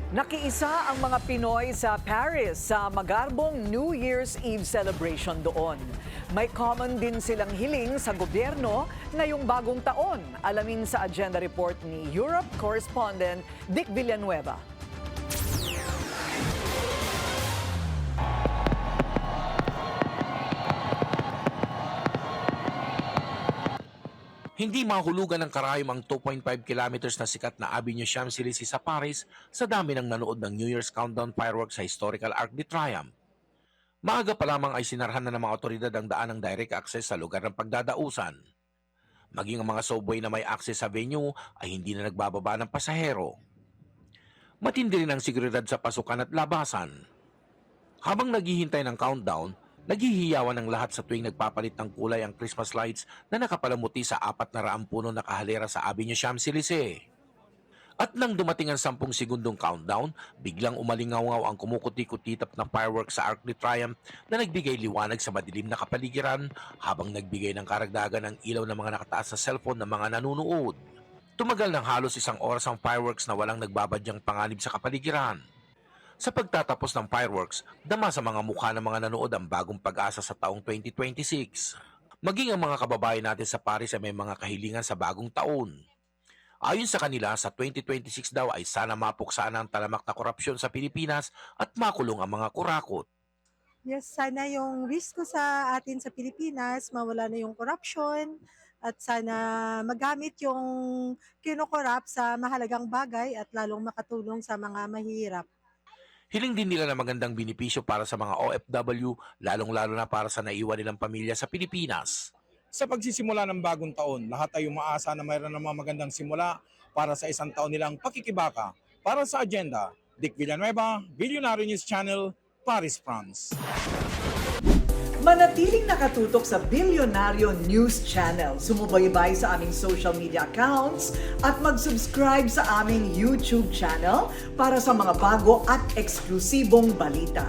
Nakiisa ang mga Pinoy sa Paris sa magarbong New Year's Eve celebration doon. May common din silang hiling sa gobyerno ngayong bagong taon. Alamin sa agenda report ni Europe correspondent Dick Villanueva. Hindi mahulugan ng karayom ang 2.5 kilometers na sikat na Avenue Champs-Élysées sa Paris sa dami ng nanood ng New Year's countdown fireworks sa historical Arc de Triomphe. Maaga pa lamang ay sinarhan na ng mga otoridad ang daan ng direct access sa lugar ng pagdadausan. Maging ang mga subway na may access sa venue ay hindi na nagbababa ng pasahero. Matindi rin ang seguridad sa pasukan at labasan. Habang naghihintay ng countdown, naghihiyawan ng lahat sa tuwing nagpapalit ng kulay ang Christmas lights na nakapalamuti sa 400 puno na kahalera sa Avenue Champs-Élysées. At nang dumating ang 10 segundong countdown, biglang umalingaw ang kumukuti-kutitap na fireworks sa Arc de Triomphe na nagbigay liwanag sa madilim na kapaligiran habang nagbigay ng karagdagan ng ilaw ng mga nakataas na cellphone ng mga nanunood. Tumagal ng halos 1 oras ang fireworks na walang nagbabadyang panganib sa kapaligiran. Sa pagtatapos ng fireworks, dama sa mga mukha ng mga nanood ang bagong pag-asa sa taong 2026. Maging ang mga kababayan natin sa Paris ay may mga kahilingan sa bagong taon. Ayon sa kanila, sa 2026 daw ay sana mapuksa na ang talamak na korupsyon sa Pilipinas at makulong ang mga kurakot. Yes, sana yung wish ko sa atin sa Pilipinas, mawala na yung corruption at sana magamit yung kinokorap sa mahalagang bagay at lalong makatulong sa mga mahihirap. Hiling din nila na magandang benepisyo para sa mga OFW, lalong-lalo na para sa naiwan nilang pamilya sa Pilipinas. Sa pagsisimula ng bagong taon, lahat ay umaasa na mayroon ng mga magandang simula para sa isang taon nilang pakikibaka. Para sa agenda, Dick Villanueva, Billionaire News Channel, Paris, France. Manatiling nakatutok sa Bilyonaryo News Channel. Sumubaybay sa aming social media accounts at mag-subscribe sa aming YouTube channel para sa mga bago at eksklusibong balita.